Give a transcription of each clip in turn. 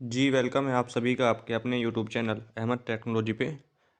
जी welcome है आप सभी का आपके अपने यूट्यूब चैनल अहमद टेक्नोलॉजी पे।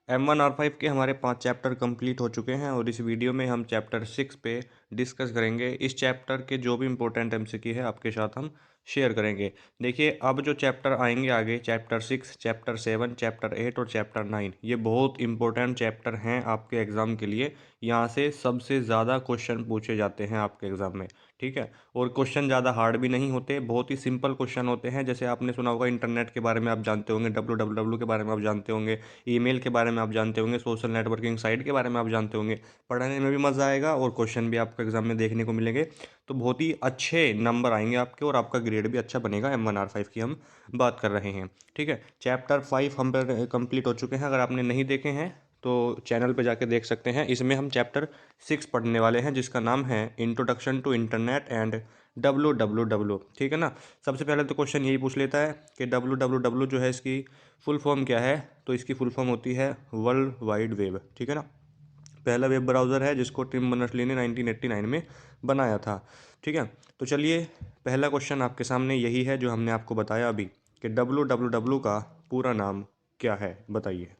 M1R5 के हमारे 5 चैप्टर कंप्लीट हो चुके हैं और इस वीडियो में हम चैप्टर 6 पे डिस्कस करेंगे। इस चैप्टर के जो भी इम्पोर्टेंट MCQ है आपके साथ हम शेयर करेंगे। देखिए अब जो चैप्टर आएंगे आगे चैप्टर 6, चैप्टर 7, चैप्टर 8 और चैप्टर 9 ये बहुत इंपॉर्टेंट चैप्टर हैं आपके एग्ज़ाम के लिए। यहाँ से सबसे ज़्यादा क्वेश्चन पूछे जाते हैं आपके एग्ज़ाम में, ठीक है। और क्वेश्चन ज़्यादा हार्ड भी नहीं होते, बहुत ही सिंपल क्वेश्चन होते हैं। जैसे आपने सुना होगा इंटरनेट के बारे में आप जानते होंगे, www के बारे में आप जानते होंगे, ईमेल के बारे में आप जानते होंगे, सोशल नेटवर्किंग साइट के बारे में आप जानते होंगे। पढ़ने में भी मज़ा आएगा और क्वेश्चन भी आपको एग्जाम में देखने को मिलेंगे। तो बहुत ही अच्छे नंबर आएंगे आपके और आपका ग्रेड भी अच्छा बनेगा। M1R5 की हम बात कर रहे हैं, ठीक है। चैप्टर 5 हम कंप्लीट हो चुके हैं। अगर आपने नहीं देखे हैं तो चैनल पे जाके देख सकते हैं। इसमें हम चैप्टर 6 पढ़ने वाले हैं जिसका नाम है introduction to internet and www, ठीक है ना। सबसे पहले तो क्वेश्चन यही पूछ लेता है कि www जो है इसकी फुल फॉर्म क्या है। तो इसकी फुल फॉर्म होती है वर्ल्ड वाइड वेब, ठीक है ना। पहला वेब ब्राउज़र है जिसको टिम बर्नर्स-ली ने 1989 में बनाया था, ठीक है। तो चलिए पहला क्वेश्चन आपके सामने यही है जो हमने आपको बताया अभी कि www का पूरा नाम क्या है, बताइए।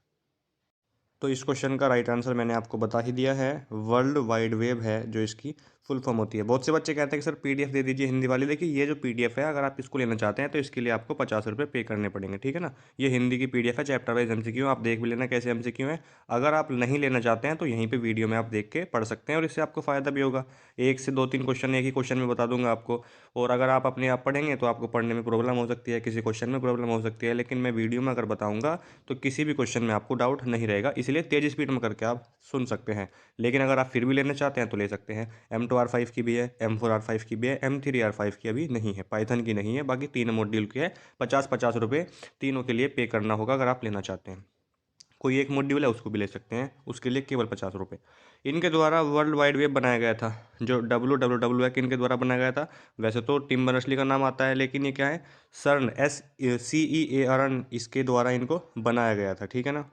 तो इस क्वेश्चन का राइट आंसर मैंने आपको बता ही दिया है, वर्ल्ड वाइड वेब है जो इसकी फुल फॉर्म होती है। बहुत से बच्चे कहते हैं कि सर पीडीएफ दे दीजिए हिंदी वाली। देखिए ये जो पीडीएफ है अगर आप इसको लेना चाहते हैं तो इसके लिए आपको 50 रुपये पे करने पड़ेंगे, ठीक है ना। ये हिंदी की पीडीएफ है, चैप्टर वाइज MCQ, आप देख भी लेना कैसे MCQ है। अगर आप नहीं लेना चाहते हैं तो यहीं पर वीडियो में आप देख के पढ़ सकते हैं और इससे आपको फ़ायदा भी होगा। 1 से 2 3 क्वेश्चन एक ही क्वेश्चन में बता दूंगा आपको। और अगर आप अपने आप पढ़ेंगे तो आपको पढ़ने में प्रॉब्लम हो सकती है, किसी क्वेश्चन में प्रॉब्लम हो सकती है, लेकिन मैं वीडियो में अगर बताऊंगा तो किसी भी क्वेश्चन में आपको डाउट नहीं रहेगा। इसलिए तेज़ स्पीड में करके आप सुन सकते हैं। लेकिन अगर आप फिर भी लेना चाहते हैं तो ले सकते हैं। M2R5 की भी है, M4R5 की भी है, M3R5 की अभी नहीं है, पाइथन की नहीं है। बाकी तीनों मॉड्यूल की है। 50-50 रुपये तीनों के लिए पे करना होगा अगर आप लेना चाहते हैं। कोई एक मॉड्यूल है उसको भी ले सकते हैं, उसके लिए केवल 50 रुपये। इनके द्वारा वर्ल्ड वाइड वेब बनाया गया था। जो www है किनके द्वारा बनाया गया था। वैसे तो टिम बर्नर्स-ली का नाम आता है, लेकिन ये क्या है, सर्न CERN इसके द्वारा इनको बनाया गया था, ठीक है ना।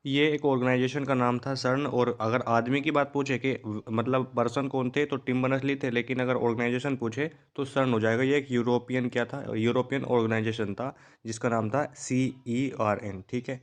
ये एक ऑर्गेनाइजेशन का नाम था सर्न। और अगर आदमी की बात पूछे कि मतलब पर्सन कौन थे तो टिम बर्नर्स-ली थे, लेकिन अगर ऑर्गेनाइजेशन पूछे तो सर्न हो जाएगा। ये एक यूरोपियन क्या था, यूरोपियन ऑर्गेनाइजेशन था जिसका नाम था CERN, ठीक है।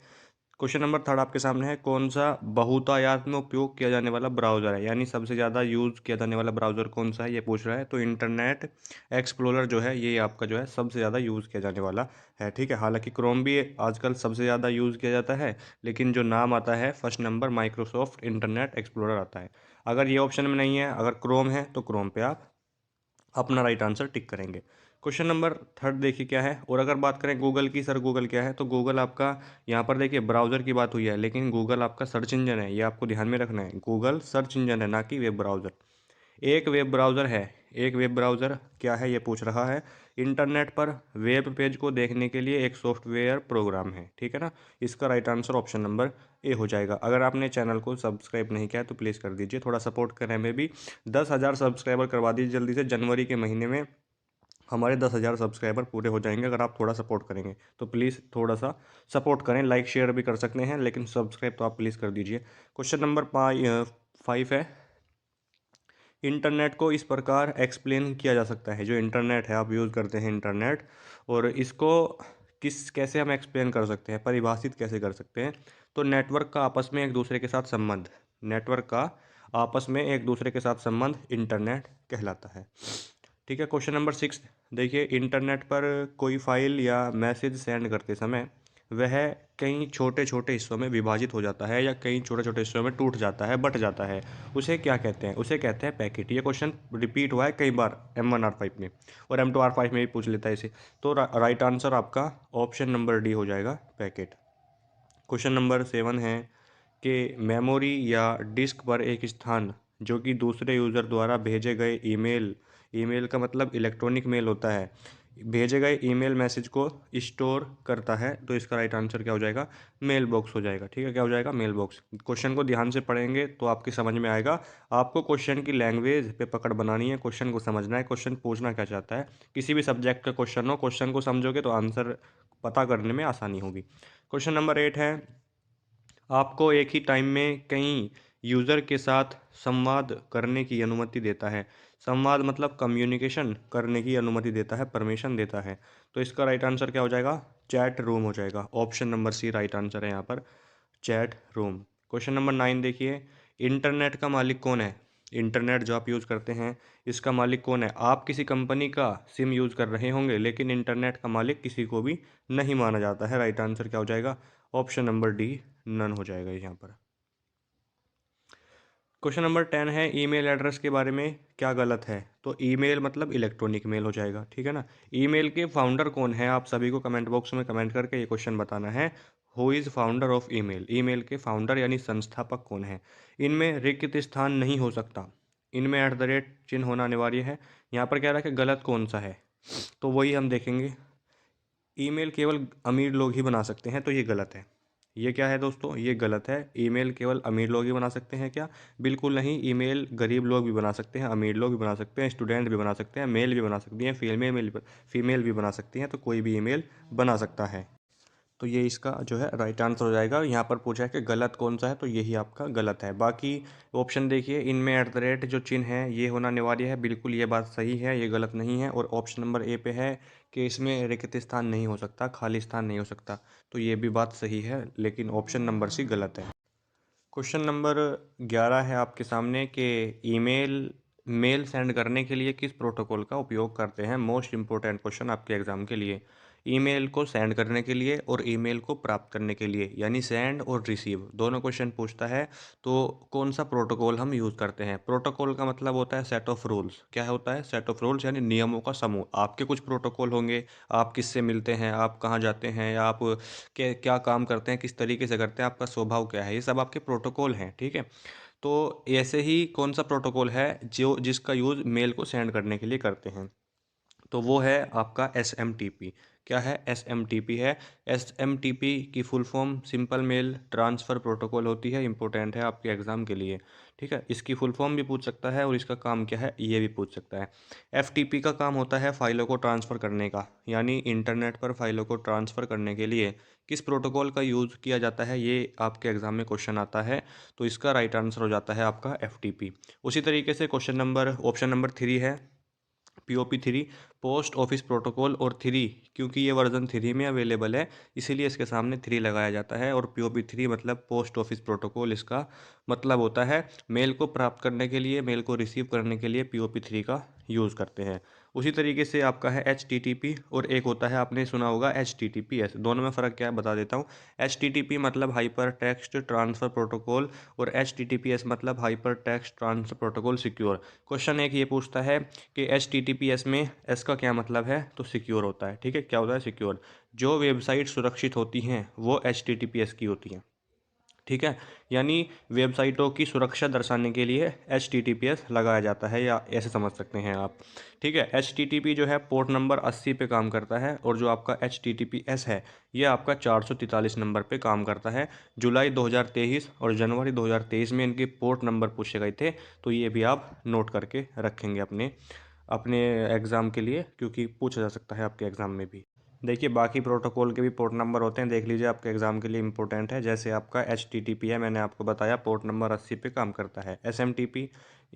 क्वेश्चन नंबर 3 आपके सामने है, कौन सा बहुतायत में उपयोग किया जाने वाला ब्राउज़र है, यानी सबसे ज़्यादा यूज़ किया जाने वाला ब्राउज़र कौन सा है ये पूछ रहा है। तो इंटरनेट एक्सप्लोरर जो है ये आपका जो है सबसे ज़्यादा यूज़ किया जाने वाला है, ठीक है। हालांकि क्रोम भी आजकल सबसे ज़्यादा यूज़ किया जाता है, लेकिन जो नाम आता है first number Microsoft internet explorer आता है। अगर ये ऑप्शन में नहीं है, अगर क्रोम है तो क्रोम पे आप अपना राइट आंसर टिक करेंगे। क्वेश्चन नंबर 3 देखिए क्या है। और अगर बात करें गूगल की, सर गूगल क्या है, तो गूगल आपका यहाँ पर देखिए ब्राउज़र की बात हुई है, लेकिन गूगल आपका सर्च इंजन है, ये आपको ध्यान में रखना है। गूगल सर्च इंजन है, ना कि वेब ब्राउज़र। एक वेब ब्राउज़र है, एक वेब ब्राउज़र क्या है ये पूछ रहा है। इंटरनेट पर वेब पेज को देखने के लिए एक सॉफ्टवेयर प्रोग्राम है, ठीक है ना। इसका right answer option number A हो जाएगा। अगर आपने चैनल को सब्सक्राइब नहीं किया है तो प्लीज़ कर दीजिए, थोड़ा सपोर्ट करें। हमें भी 10,000 सब्सक्राइबर करवा दीजिए जल्दी से। जनवरी के महीने में हमारे 10,000 सब्सक्राइबर पूरे हो जाएंगे अगर आप थोड़ा सपोर्ट करेंगे। तो प्लीज़ थोड़ा सा सपोर्ट करें, लाइक शेयर भी कर सकते हैं, लेकिन सब्सक्राइब तो आप प्लीज़ कर दीजिए। क्वेश्चन नंबर 5 है, इंटरनेट को इस प्रकार एक्सप्लेन किया जा सकता है। जो इंटरनेट है आप यूज़ करते हैं इंटरनेट, और इसको कैसे हम एक्सप्लेन कर सकते हैं, परिभाषित कैसे कर सकते हैं। तो नेटवर्क का आपस में एक दूसरे के साथ संबंध, नेटवर्क का आपस में एक दूसरे के साथ संबंध इंटरनेट कहलाता है, ठीक है। क्वेश्चन नंबर 6 देखिए, इंटरनेट पर कोई फाइल या मैसेज सेंड करते समय वह कई छोटे छोटे हिस्सों में विभाजित हो जाता है या कई छोटे छोटे हिस्सों में टूट जाता है, बट जाता है, उसे क्या कहते हैं। उसे कहते हैं पैकेट। ये क्वेश्चन रिपीट हुआ है कई बार M1R5 में, और M2R5 में भी पूछ लेता है इसे। तो राइट आंसर आपका ऑप्शन नंबर डी हो जाएगा, पैकेट। क्वेश्चन नंबर 7 है कि मेमोरी या डिस्क पर एक स्थान जो कि दूसरे यूज़र द्वारा भेजे गए ईमेल, ईमेल का मतलब इलेक्ट्रॉनिक मेल होता है, भेजे गए ईमेल मैसेज को स्टोर करता है। तो इसका राइट आंसर क्या हो जाएगा, मेल बॉक्स हो जाएगा, ठीक है। क्या हो जाएगा, मेल बॉक्स। क्वेश्चन को ध्यान से पढ़ेंगे तो आपकी समझ में आएगा। आपको क्वेश्चन की लैंग्वेज पे पकड़ बनानी है, क्वेश्चन को समझना है, क्वेश्चन पूछना क्या चाहता है। किसी भी सब्जेक्ट का क्वेश्चन हो, क्वेश्चन को समझोगे तो आंसर पता करने में आसानी होगी। क्वेश्चन नंबर 8 है, आपको एक ही टाइम में कई यूज़र के साथ संवाद करने की अनुमति देता है। संवाद मतलब कम्युनिकेशन करने की अनुमति देता है, परमिशन देता है। तो इसका राइट आंसर क्या हो जाएगा, चैट रूम हो जाएगा। Option number C right answer है यहाँ पर, चैट रूम। क्वेश्चन नंबर 9 देखिए, इंटरनेट का मालिक कौन है? इंटरनेट जो आप यूज़ करते हैं इसका मालिक कौन है? आप किसी कंपनी का सिम यूज़ कर रहे होंगे लेकिन इंटरनेट का मालिक किसी को भी नहीं माना जाता है। राइट आंसर क्या हो जाएगा? ऑप्शन नंबर डी नन हो जाएगा यहाँ पर। क्वेश्चन नंबर 10 है, ईमेल एड्रेस के बारे में क्या गलत है? तो ईमेल मतलब इलेक्ट्रॉनिक मेल हो जाएगा, ठीक है ना। ईमेल के फाउंडर कौन है? आप सभी को कमेंट बॉक्स में कमेंट करके ये क्वेश्चन बताना है। Who is founder of email? Email के फाउंडर यानी संस्थापक कौन है? इनमें रिक्त स्थान नहीं हो सकता, इनमें एट द रेट चिन्ह होना अनिवार्य है। यहाँ पर कह रहा है कि गलत कौन सा है, तो वही हम देखेंगे। ईमेल केवल अमीर लोग ही बना सकते हैं, तो ये गलत है। ये क्या है दोस्तों? ये गलत है। ईमेल केवल अमीर लोग ही बना सकते हैं क्या? बिल्कुल नहीं। ईमेल गरीब लोग भी बना सकते हैं, अमीर लोग भी बना सकते हैं, स्टूडेंट भी बना सकते हैं, मेल भी बना सकती हैं, फीमेल भी बना सकती हैं, तो कोई भी ईमेल बना सकता है। तो ये इसका जो है राइट आंसर हो जाएगा। यहाँ पर पूछा है कि गलत कौन सा है, तो यही आपका गलत है। बाकी ऑप्शन देखिए, इनमें एट द रेट जो चिन्ह है ये होना अनिवार्य है, बिल्कुल ये बात सही है, ये गलत नहीं है। और ऑप्शन नंबर ए पे है कि इसमें रिक्त स्थान नहीं हो सकता, खाली स्थान नहीं हो सकता, तो ये भी बात सही है, लेकिन ऑप्शन नंबर सी गलत है। क्वेश्चन नंबर 11 है आपके सामने कि मेल सेंड करने के लिए किस प्रोटोकॉल का उपयोग करते हैं? मोस्ट इंपॉर्टेंट क्वेश्चन आपके एग्जाम के लिए। ईमेल को सेंड करने के लिए और ईमेल को प्राप्त करने के लिए, यानी सेंड और रिसीव दोनों क्वेश्चन पूछता है, तो कौन सा प्रोटोकॉल हम यूज़ करते हैं? प्रोटोकॉल का मतलब होता है सेट ऑफ रूल्स। क्या होता है? सेट ऑफ रूल्स यानी नियमों का समूह। आपके कुछ प्रोटोकॉल होंगे, आप किससे मिलते हैं, आप कहाँ जाते हैं, या आप क्या काम करते हैं, किस तरीके से करते हैं, आपका स्वभाव क्या है, ये सब आपके प्रोटोकॉल हैं, ठीक है। तो ऐसे ही कौन सा प्रोटोकॉल है जो जिसका यूज़ मेल को सेंड करने के लिए करते हैं? तो वो है आपका SMTP। क्या है? SMTP है। SMTP की full form simple mail transfer protocol होती है, इंपॉर्टेंट है आपके एग्ज़ाम के लिए, ठीक है। इसकी फुल फॉर्म भी पूछ सकता है और इसका काम क्या है ये भी पूछ सकता है। FTP का काम होता है फाइलों को ट्रांसफ़र करने का, यानी इंटरनेट पर फाइलों को ट्रांसफ़र करने के लिए किस प्रोटोकॉल का यूज़ किया जाता है, ये आपके एग्ज़ाम में क्वेश्चन आता है, तो इसका राइट आंसर हो जाता है आपका FTP। उसी तरीके से ऑप्शन नंबर 3 है POP3, पोस्ट ऑफिस प्रोटोकॉल। और 3 क्योंकि ये वर्जन 3 में अवेलेबल है, इसीलिए इसके सामने 3 लगाया जाता है। और POP3 मतलब पोस्ट ऑफिस प्रोटोकॉल, इसका मतलब होता है मेल को प्राप्त करने के लिए, मेल को रिसीव करने के लिए POP3 का यूज़ करते हैं। उसी तरीके से आपका है HTTP, और एक होता है आपने सुना होगा HTTPS। दोनों में फ़र्क क्या है बता देता हूँ। HTTP मतलब हाइपर टेक्स्ट ट्रांसफ़र प्रोटोकॉल, और HTTPS मतलब hyper text transfer protocol secure. Question एक ये पूछता है कि HTTPS में एस का क्या मतलब है, तो सिक्योर होता है, ठीक है। क्या होता है? सिक्योर। जो वेबसाइट सुरक्षित होती हैं वो HTTPS की होती हैं, ठीक है। यानी वेबसाइटों की सुरक्षा दर्शाने के लिए HTTPS लगाया जाता है, या ऐसे समझ सकते हैं आप, ठीक है। HTTP जो है पोर्ट नंबर 80 पे काम करता है, और जो आपका HTTPS है ये आपका 443 नंबर पे काम करता है। जुलाई 2023 और जनवरी 2023 में इनके पोर्ट नंबर पूछे गए थे, तो ये भी आप नोट करके रखेंगे अपने अपने एग्ज़ाम के लिए, क्योंकि पूछा जा सकता है आपके एग्ज़ाम में भी। देखिए बाकी प्रोटोकॉल के भी पोर्ट नंबर होते हैं, देख लीजिए, आपके एग्ज़ाम के लिए इंपॉर्टेंट है। जैसे आपका HTTP है, मैंने आपको बताया पोर्ट नंबर 80 पे काम करता है। SMTP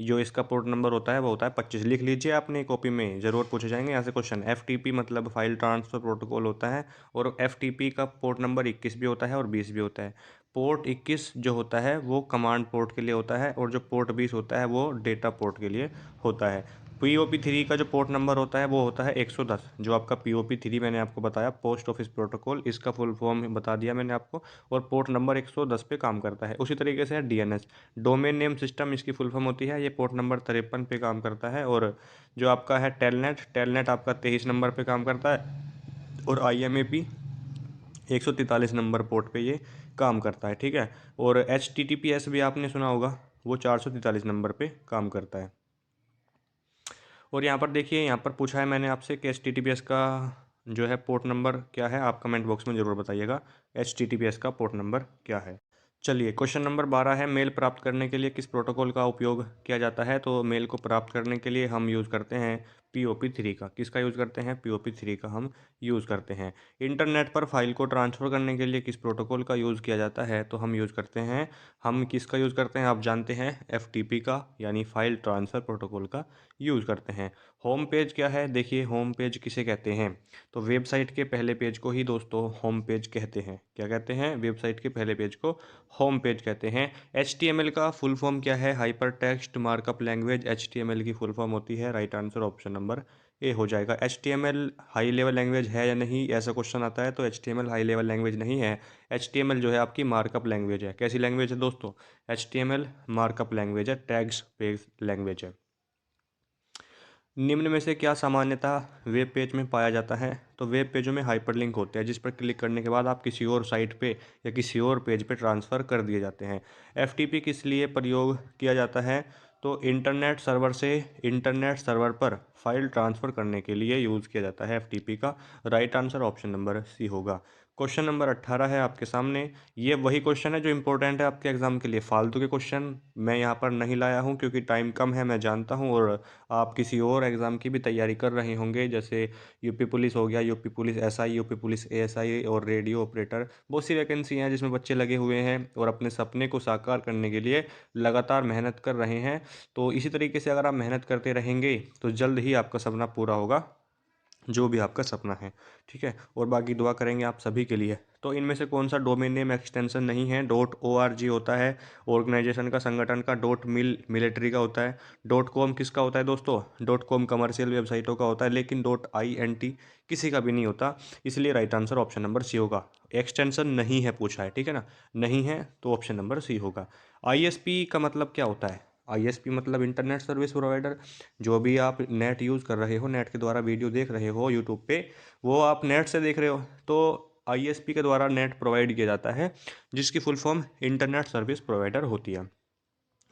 जो इसका पोर्ट नंबर होता है वो होता है 25। लिख लीजिए अपनी कॉपी में, ज़रूर पूछे जाएंगे यहाँ से क्वेश्चन। FTP मतलब फाइल ट्रांसफ़र प्रोटोकॉल होता है, और FTP का पोर्ट नंबर 21 भी होता है और 20 भी होता है। पोर्ट 21 जो होता है वो कमांड पोर्ट के लिए होता है, और जो पोर्ट 20 होता है वो डेटा पोर्ट के लिए होता है। POP3 का जो पोर्ट नंबर होता है वो होता है 110। जो आपका POP3 मैंने आपको बताया पोस्ट ऑफिस प्रोटोकॉल, इसका फुल फॉर्म बता दिया मैंने आपको, और पोर्ट नंबर 110 पे काम करता है। उसी तरीके से DNS डोमेन नेम सिस्टम, इसकी फुल फॉर्म होती है, ये पोर्ट नंबर 53 पे काम करता है। और जो आपका है टेलनेट आपका 23 नंबर पे काम करता है, और IMAP 143 नंबर पोर्ट पे ये काम करता है, ठीक है। और HTTPS भी आपने सुना होगा, वो 443 नंबर पे काम करता है। और यहाँ पर देखिए, यहाँ पर पूछा है मैंने आपसे कि HTTPS का जो है पोर्ट नंबर क्या है, आप कमेंट बॉक्स में ज़रूर बताइएगा HTTPS का पोर्ट नंबर क्या है। चलिए क्वेश्चन नंबर 12 है, मेल प्राप्त करने के लिए किस प्रोटोकॉल का उपयोग किया जाता है? तो मेल को प्राप्त करने के लिए हम यूज़ करते हैं POP3 का। किसका यूज़ करते हैं? POP3 का हम यूज़ करते हैं। इंटरनेट पर फाइल को ट्रांसफ़र करने के लिए किस प्रोटोकॉल का यूज़ किया जाता है? तो हम किसका यूज़ करते हैं? आप जानते हैं FTP का, यानी फाइल ट्रांसफ़र प्रोटोकॉल का यूज़ करते हैं। होम पेज क्या है? देखिए, होम पेज किसे कहते हैं? तो वेबसाइट के पहले पेज को ही दोस्तों होम पेज कहते हैं। क्या कहते हैं? वेबसाइट के पहले पेज को होम पेज कहते हैं। HTML का फुल फॉर्म क्या है? Hyper text markup language HTML की फुल फॉर्म होती है। Right answer option number A हो जाएगा। HTML हाई लेवल लैंग्वेज है या नहीं, ऐसा क्वेश्चन आता है तो HTML हाई लेवल लैंग्वेज नहीं है। HTML जो है आपकी मार्कअप लैंग्वेज है। कैसी लैंग्वेज है दोस्तों? HTML मार्कअप लैंग्वेज है, टैग्स बेस्ड लैंग्वेज है। निम्न में से क्या सामान्यतः वेब पेज में पाया जाता है? तो वेब पेजों में हाइपरलिंक होते हैं, जिस पर क्लिक करने के बाद आप किसी और साइट पे या किसी और पेज पे ट्रांसफ़र कर दिए जाते हैं। FTP किस लिए प्रयोग किया जाता है? तो इंटरनेट सर्वर से इंटरनेट सर्वर पर फाइल ट्रांसफ़र करने के लिए यूज़ किया जाता है FTP का। Right answer option number C होगा। क्वेश्चन नंबर 18 है आपके सामने। ये वही क्वेश्चन है जो इंपॉर्टेंट है आपके एग्जाम के लिए। फालतू के क्वेश्चन मैं यहाँ पर नहीं लाया हूँ क्योंकि टाइम कम है, मैं जानता हूँ, और आप किसी और एग्ज़ाम की भी तैयारी कर रहे होंगे, जैसे यूपी पुलिस हो गया, UP police SI, UP police ASI और रेडियो ऑपरेटर। बहुत सी वैकेंसी हैं जिसमें बच्चे लगे हुए हैं और अपने सपने को साकार करने के लिए लगातार मेहनत कर रहे हैं। तो इसी तरीके से अगर आप मेहनत करते रहेंगे तो जल्द ही आपका सपना पूरा होगा, जो भी आपका सपना है। ठीक है, और बाकी दुआ करेंगे आप सभी के लिए। तो इनमें से कौन सा डोमेन नेम एक्सटेंशन नहीं है? .org होता है ऑर्गेनाइजेशन का, संगठन का। .mil मिलिट्री का होता है। .com किसका होता है दोस्तों? .com कमर्शियल वेबसाइटों का होता है, लेकिन .int किसी का भी नहीं होता। इसलिए right answer option number C होगा। एक्सटेंशन नहीं है पूछा है, ठीक है ना, नहीं है तो ऑप्शन नंबर सी होगा। ISP का मतलब क्या होता है? ISP मतलब इंटरनेट सर्विस प्रोवाइडर। जो भी आप नेट यूज़ कर रहे हो, नेट के द्वारा वीडियो देख रहे हो यूट्यूब पे, वो आप नेट से देख रहे हो, तो ISP के द्वारा नेट प्रोवाइड किया जाता है, जिसकी full form internet service provider होती है।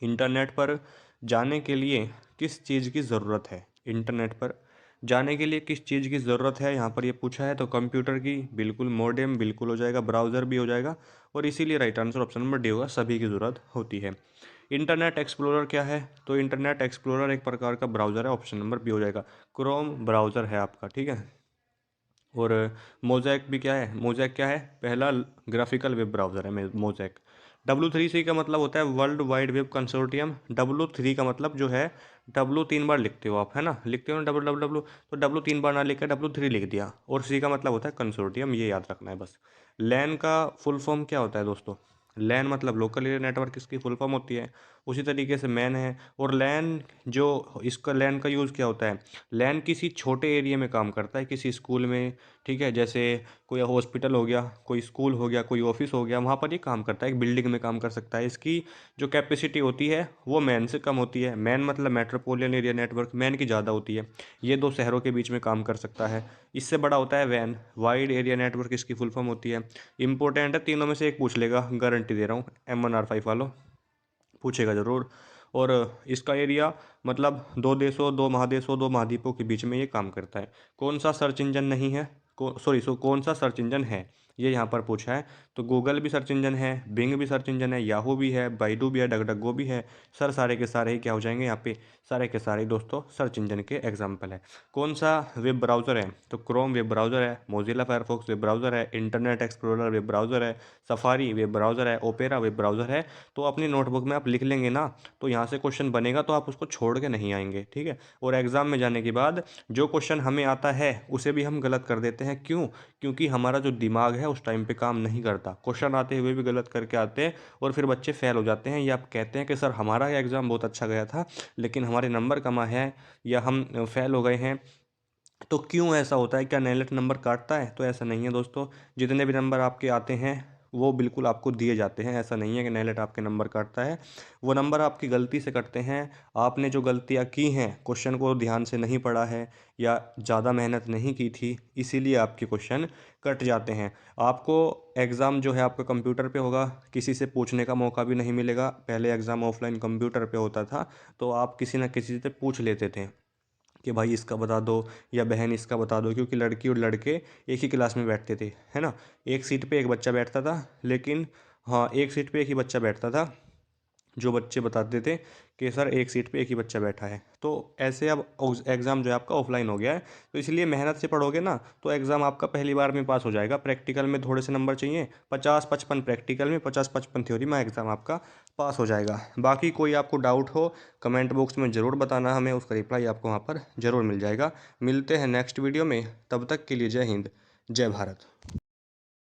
इंटरनेट पर जाने के लिए किस चीज़ की ज़रूरत है? इंटरनेट पर जाने के लिए किस चीज़ की ज़रूरत है, यहाँ पर ये पूछा है। तो कंप्यूटर की, बिल्कुल। मॉडेम बिल्कुल हो जाएगा, ब्राउज़र भी हो जाएगा, और इसीलिए right answer option number D होगा, सभी की ज़रूरत होती है। इंटरनेट एक्सप्लोरर क्या है? तो इंटरनेट एक्सप्लोरर एक प्रकार का ब्राउज़र है, ऑप्शन नंबर बी हो जाएगा। क्रोम ब्राउज़र है आपका, ठीक है। और मोज़ैक भी क्या है? मोज़ैक क्या है? पहला ग्राफिकल वेब ब्राउज़र है मोज़ैक। W3C का मतलब होता है world wide web consortium. W3 का मतलब जो है, W 3 बार लिखते हो आप, है ना, लिखते हो ना W, तो W 3 बार ना लिखकर W3 लिख दिया, और C का मतलब होता है कंसोर्टियम, ये याद रखना है बस। लैन का फुल फॉर्म क्या होता है दोस्तों? लैन मतलब लोकल एरिया नेटवर्क, इसकी फुल फॉर्म होती है। उसी तरीके से मैन है। और लैन जो, इसका लैन का यूज़ क्या होता है? लैन किसी छोटे एरिया में काम करता है, किसी स्कूल में, ठीक है, जैसे कोई हॉस्पिटल हो गया, कोई स्कूल हो गया, कोई ऑफिस हो गया, वहाँ पर ये काम करता है, एक बिल्डिंग में काम कर सकता है। इसकी जो कैपेसिटी होती है वो मैन से कम होती है। मैन मतलब मेट्रोपोलियन एरिया नेटवर्क, मैन की ज़्यादा होती है। ये दो शहरों के बीच में काम कर सकता है। इससे बड़ा होता है वैन, वाइड एरिया नेटवर्क इसकी फुल फॉर्म होती है। इंपॉर्टेंट है, तीनों में से एक पूछ लेगा, गारंटी दे रहा हूँ, M1R5 वालों, पूछेगा ज़रूर। और इसका एरिया मतलब दो देशों, दो महादेशों, दो महाद्वीपों के बीच में ये काम करता है। कौन सा सर्च इंजन नहीं है? कौन सा सर्च इंजन है, ये यहाँ पर पूछा है। तो गूगल भी सर्च इंजन है, बिंग भी सर्च इंजन है, याहू भी है, बाइडू भी है, डगडगो भी है। सर सारे के सारे ही क्या हो जाएंगे यहाँ पे? सारे के सारे दोस्तों सर्च इंजन के एग्जाम्पल है। कौन सा वेब ब्राउज़र है? तो क्रोम वेब ब्राउज़र है, मोजिला फायरफॉक्स वेब ब्राउज़र है, इंटरनेट एक्सप्लोरर वेब ब्राउज़र है, सफारी वेब ब्राउज़र है, ओपेरा वेब ब्राउज़र है। तो अपनी नोटबुक में आप लिख लेंगे ना, तो यहाँ से क्वेश्चन बनेगा तो आप उसको छोड़ के नहीं आएंगे, ठीक है। और एग्ज़ाम में जाने के बाद जो क्वेश्चन हमें आता है उसे भी हम गलत कर देते हैं। क्यों? क्योंकि हमारा जो दिमाग है उस टाइम पे काम नहीं करता, क्वेश्चन आते हुए भी गलत करके आते हैं, और फिर बच्चे फेल हो जाते हैं, या आप कहते हैं कि सर हमारा एग्ज़ाम बहुत अच्छा गया था लेकिन हमारे नंबर कम आए हैं, या हम फेल हो गए हैं। तो क्यों ऐसा होता है? क्या नेगलेक्ट नंबर काटता है? तो ऐसा नहीं है दोस्तों। जितने भी नंबर आपके आते हैं वो बिल्कुल आपको दिए जाते हैं। ऐसा नहीं है कि नेगलेक्ट आपके नंबर काटता है। वो नंबर आपकी गलती से कटते हैं। आपने जो गलतियाँ की हैं, क्वेश्चन को ध्यान से नहीं पढ़ा है या ज़्यादा मेहनत नहीं की थी, इसीलिए आपके क्वेश्चन कट जाते हैं। आपको एग्ज़ाम जो है आपका कंप्यूटर पे होगा, किसी से पूछने का मौका भी नहीं मिलेगा। पहले एग्ज़ाम ऑफलाइन कंप्यूटर पे होता था, तो आप किसी न किसी से पूछ लेते थे कि भाई इसका बता दो, या बहन इसका बता दो, क्योंकि लड़की और लड़के एक ही क्लास में बैठते थे, है ना। एक सीट पे एक बच्चा बैठता था, लेकिन हाँ, एक सीट पे एक ही बच्चा बैठता था, जो बच्चे बताते थे कि सर एक सीट पे एक ही बच्चा बैठा है। तो ऐसे अब एग्ज़ाम जो है आपका ऑफलाइन हो गया है, तो इसलिए मेहनत से पढ़ोगे ना तो एग्ज़ाम आपका पहली बार में पास हो जाएगा। प्रैक्टिकल में थोड़े से नंबर चाहिए, 50-55 प्रैक्टिकल में, 50-55 थ्योरी में एग्ज़ाम आपका पास हो जाएगा। बाकी कोई आपको डाउट हो कमेंट बॉक्स में ज़रूर बताना, हमें उसका रिप्लाई आपको वहाँ पर ज़रूर मिल जाएगा। मिलते हैं नेक्स्ट वीडियो में, तब तक के लिए जय हिंद, जय भारत।